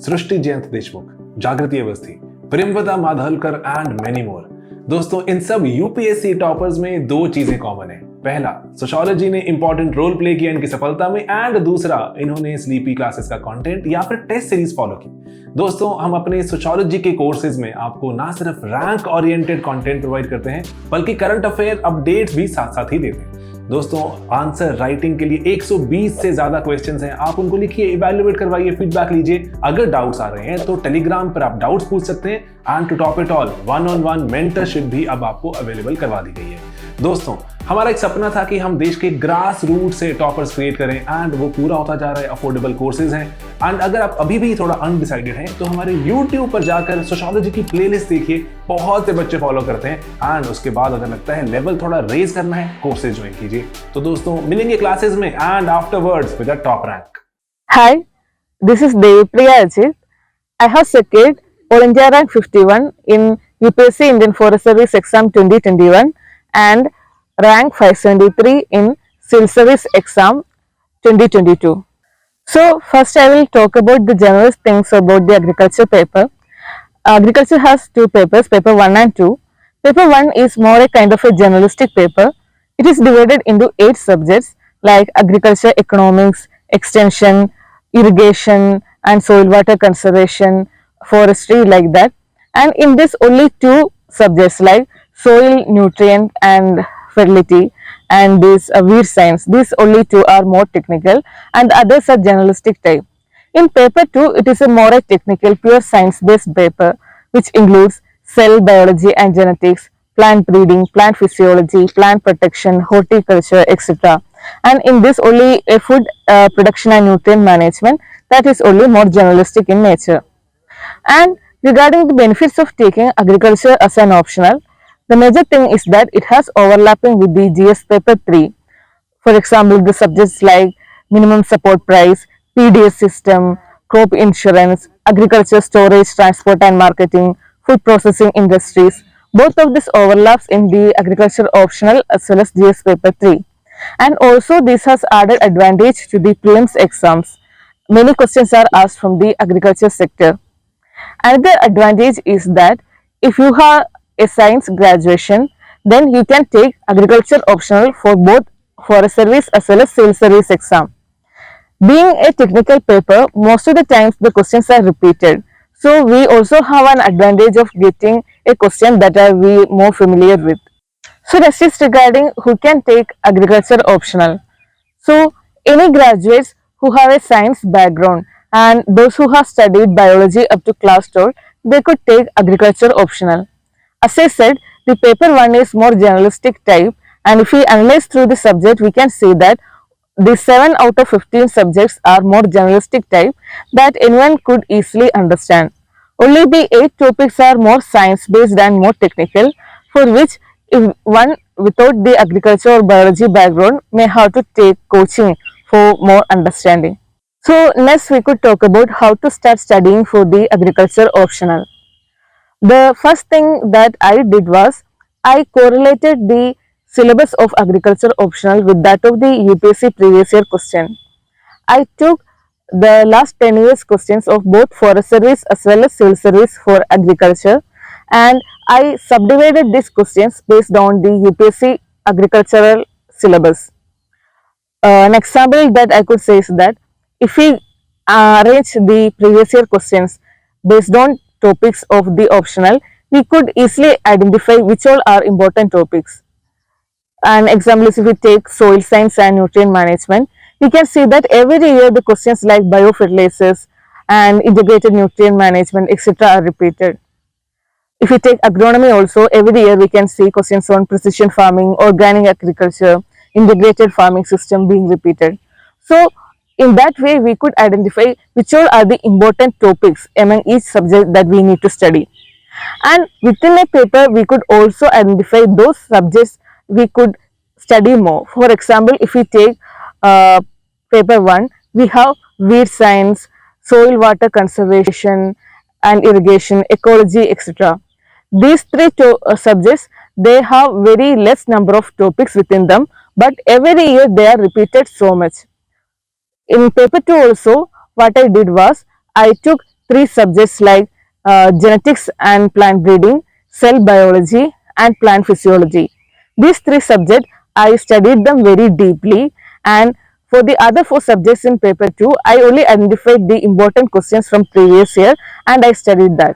सृष्टि जयंत देशमुख, जागृति Awasthi, प्रेमवदा माधवलकर and many more. दोस्तों, इन सब यूपीएससी टॉपर्स में दो चीजें कॉमन है। पहला, सोशियोलॉजी ने इंपॉर्टेंट रोल प्ले किया इनकी सफलता में, एंड दूसरा, इन्होंने स्लीपी क्लासेस का कंटेंट या फिर टेस्ट सीरीज फॉलो की। दोस्तों, हम अपने सोशियोलॉजी के कोर्सेज में आपको ना सिर्फ रैंक ओरिएंटेड कंटेंट प्रोवाइड करते हैं, बल्कि करंट अफेयर अपडेट्स भी साथ साथ ही देते हैं। दोस्तों, आंसर राइटिंग के लिए 120 से ज्यादा क्वेश्चंस हैं। आप उनको लिखिए, इवैल्यूएट करवाइए, फीडबैक लीजिए। अगर डाउट्स आ रहे हैं तो टेलीग्राम पर आप डाउट्स पूछ सकते हैं, and to top it all, one on one mentorship भी अब आपको अवेलेबल करवा दी गई है। दोस्तों, हमारा एक सपना था कि हम देश के ग्रास रूट से टॉपर्स क्रिएट करें, एंड वो पूरा होता जा रहा है। अफोर्डेबल कोर्सेज हैं, एंड अगर आप अभी भी थोड़ा अनडिसाइडेड हैं तो हमारे YouTube पर जाकर सोशियोलॉजी की प्लेलिस्ट देखिए। बहुत से बच्चे फॉलो करते हैं, एंड उसके बाद अगर लगता है लेवल थोड़ा रेज करना है, कोर्सेज ज्वाइन कीजिए। तो दोस्तों, मिलेंगे क्लासेस में and afterwards with a top rank. Hi, this is Devipriya Ajith. I have secured All India Rank 51 in UPSC Indian Forest Service Exam 2021 and Rank 573 in Civil Service Exam 2022. So first I will talk about the general things about the agriculture paper. Agriculture has two papers, paper 1 and 2. Paper 1 is more a kind of a journalistic paper. It is divided into 8 subjects like agriculture, economics, extension, irrigation and soil water conservation, forestry, like that. And in this only 2 subjects like soil, nutrient and fertility and this weed science, these only 2 are more technical and the others are journalistic type. In paper 2, it is a more a technical, pure science based paper which includes cell biology and genetics, plant breeding, plant physiology, plant protection, horticulture, etc. And in this only a food production and nutrient management, that is only more journalistic in nature. And regarding the benefits of taking agriculture as an optional, the major thing is that it has overlapping with the GS paper 3. For example, the subjects like minimum support price, PDS system, crop insurance, agriculture storage, transport and marketing, food processing industries, both of this overlaps in the agriculture optional as well as GS paper 3. And also this has added advantage to the prelims exams. Many questions are asked from the agriculture sector. Another advantage is that if you have a science graduation, then you can take agriculture optional for both forest service as well as civil service exam. Being a technical paper, most of the times the questions are repeated. So we also have an advantage of getting a question that are we more familiar with. So next is regarding who can take agriculture optional. So any graduates who have a science background and those who have studied biology up to class 12, they could take agriculture optional. As I said, the paper 1 is more journalistic type, and if we analyze through the subject, we can see that the 7 out of 15 subjects are more journalistic type that anyone could easily understand. Only the 8 topics are more science based and more technical, for which if one without the agriculture or biology background may have to take coaching for more understanding. So next we could talk about how to start studying for the agriculture optional. The first thing that I did was I correlated the syllabus of agriculture optional with that of the UPSC previous year question. I took the last 10 years questions of both forest service as well as civil service for agriculture, and I subdivided these questions based on the UPSC agricultural syllabus. An example that I could say is that if we arrange the previous year questions based on topics of the optional, we could easily identify which all are important topics. An example is if we take soil science and nutrient management, we can see that every year the questions like biofertilizers and integrated nutrient management, etc. are repeated. If we take agronomy also, every year we can see questions on precision farming, organic agriculture, integrated farming system being repeated. So in that way we could identify which all are the important topics among each subject that we need to study. And within a paper we could also identify those subjects we could study more. For example, if we take paper 1, we have weed science, soil water conservation and irrigation, ecology, etc. These 3 subjects, they have very less number of topics within them, but every year they are repeated so much. In paper 2 also, what I did was I took three subjects like genetics and plant breeding, cell biology and plant physiology. These three subjects I studied them very deeply, and for the other four subjects in paper 2 I only identified the important questions from previous year and I studied that.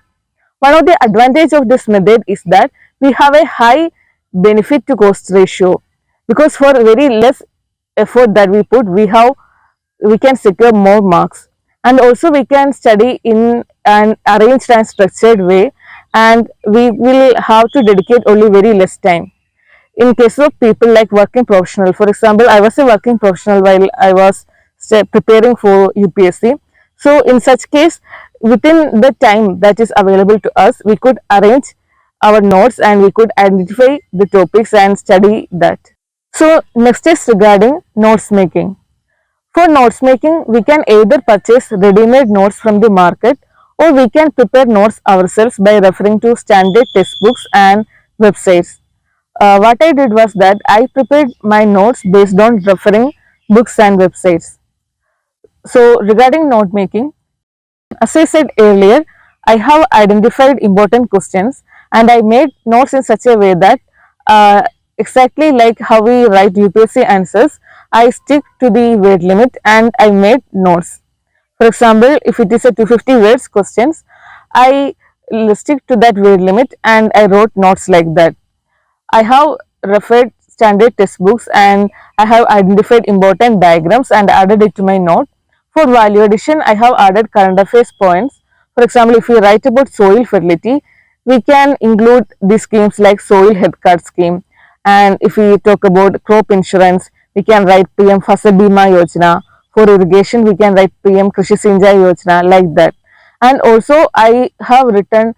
One of the advantage of this method is that we have a high benefit to cost ratio, because for very less effort that we put we can secure more marks, and also we can study in an arranged and structured way, and we will have to dedicate only very less time. In case of people like working professional, for example, I was a working professional while I was preparing for UPSC. So in such case, within the time that is available to us, we could arrange our notes and we could identify the topics and study that. So next is regarding notes making. For notes making, we can either purchase ready-made notes from the market, or we can prepare notes ourselves by referring to standard textbooks and websites. What I did was that I prepared my notes based on referring books and websites. So regarding note making, as I said earlier, I have identified important questions and I made notes in such a way that exactly like how we write UPSC answers, I stick to the word limit and I made notes. For example, if it is a 250 words questions, I stick to that word limit and I wrote notes like that. I have referred standard textbooks and I have identified important diagrams and added it to my note. For value addition, I have added current affairs points. For example, if we write about soil fertility, we can include the schemes like soil health card scheme. And if we talk about crop insurance, we can write PM Fasal Bima Yojana. For irrigation, we can write PM Krishi Sinjai Yojana, like that. And also, I have written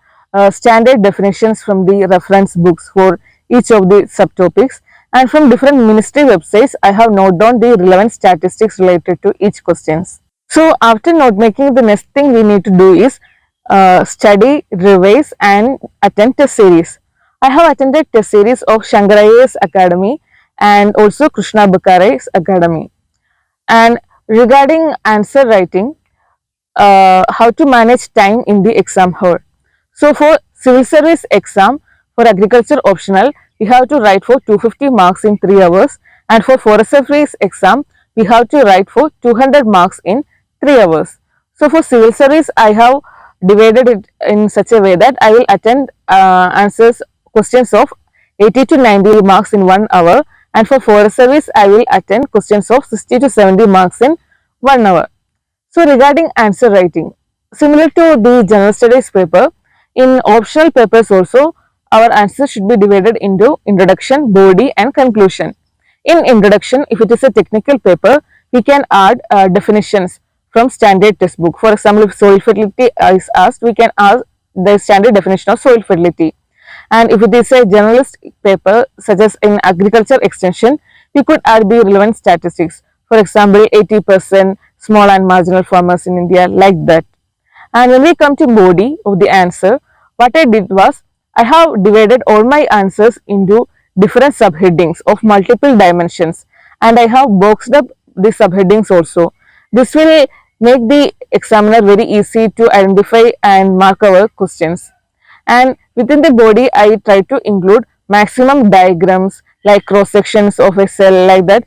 standard definitions from the reference books for each of the subtopics, and from different ministry websites I have noted down the relevant statistics related to each questions. So after note making, the next thing we need to do is study, revise and attend test series. I have attended test series of Shankar IAS Academy and also Krishna Bakare's Academy. And regarding answer writing, how to manage time in the exam hall. So for civil service exam, for agriculture optional, we have to write for 250 marks in 3 hours, and for forest service exam, we have to write for 200 marks in 3 hours. So for civil service, I have divided it in such a way that I will attend answers questions of 80 to 90 marks in 1 hour, and for forest service, I will attend questions of 60 to 70 marks in 1 hour. So regarding answer writing, similar to the general studies paper, in optional papers also, our answer should be divided into introduction, body and conclusion. In introduction, if it is a technical paper, we can add definitions from standard textbook. For example, if soil fertility is asked, we can ask the standard definition of soil fertility. And if it is a generalist paper, such as in agriculture extension, we could add the relevant statistics. For example, 80% small and marginal farmers in India, like that. And when we come to body of the answer, what I did was, I have divided all my answers into different subheadings of multiple dimensions, and I have boxed up the subheadings also. This will make the examiner very easy to identify and mark our questions. And within the body, I try to include maximum diagrams like cross sections of a cell, like that.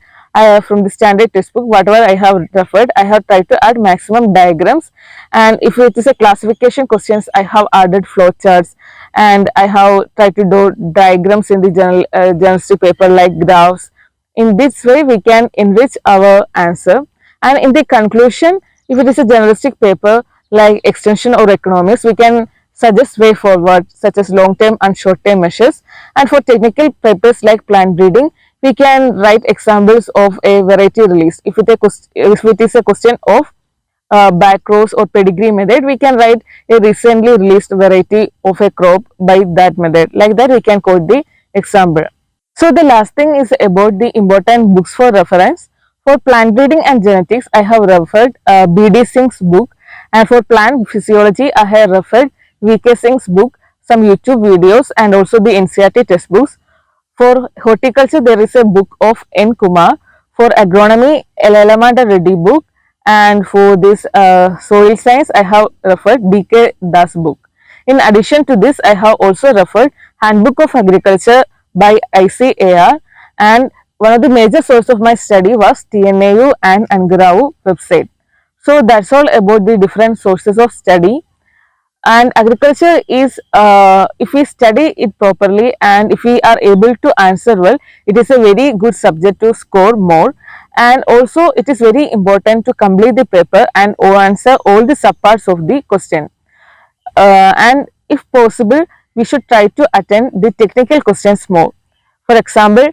From the standard textbook, whatever I have referred, I have tried to add maximum diagrams. And if it is a classification questions, I have added flow charts, and I have tried to do diagrams in the journalistic paper like graphs. In this way, we can enrich our answer. And in the conclusion, if it is a journalistic paper like extension or economics, we can suggest way forward such as long term and short term measures. And for technical papers like plant breeding, we can write examples of a variety release. If it is a question of backrows or pedigree method, we can write a recently released variety of a crop by that method. Like that, we can quote the example. So the last thing is about the important books for reference. For plant breeding and genetics, I have referred B.D. Singh's book, and for plant physiology, I have referred V.K. Singh's book, some YouTube videos, and also the NCERT textbooks. For horticulture, there is a book of N. Kumar. For agronomy, Elalamanda Reddy book, and for this soil science I have referred DK Das book. In addition to this, I have also referred Handbook of Agriculture by ICAR, and one of the major source of my study was TNAU and Angarao website. So that's all about the different sources of study. And agriculture is, if we study it properly and if we are able to answer well, it is a very good subject to score more. And also it is very important to complete the paper and answer all the subparts of the question. And if possible, we should try to attend the technical questions more. For example,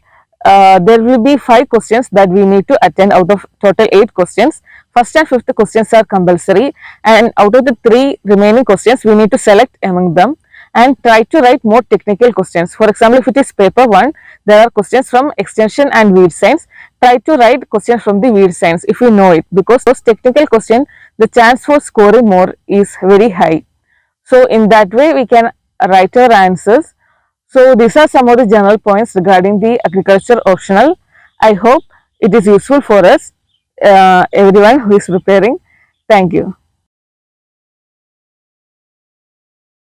there will be 5 questions that we need to attend out of total 8 questions. First and fifth questions are compulsory, and out of the 3 remaining questions, we need to select among them and try to write more technical questions. For example, if it is paper 1, there are questions from extension and weed science. Try to write questions from the weed science if you know it, because those technical questions, the chance for scoring more is very high. So in that way we can write our answers. So these are some of the general points regarding the agriculture optional. I hope it is useful for us, everyone who is preparing. Thank you.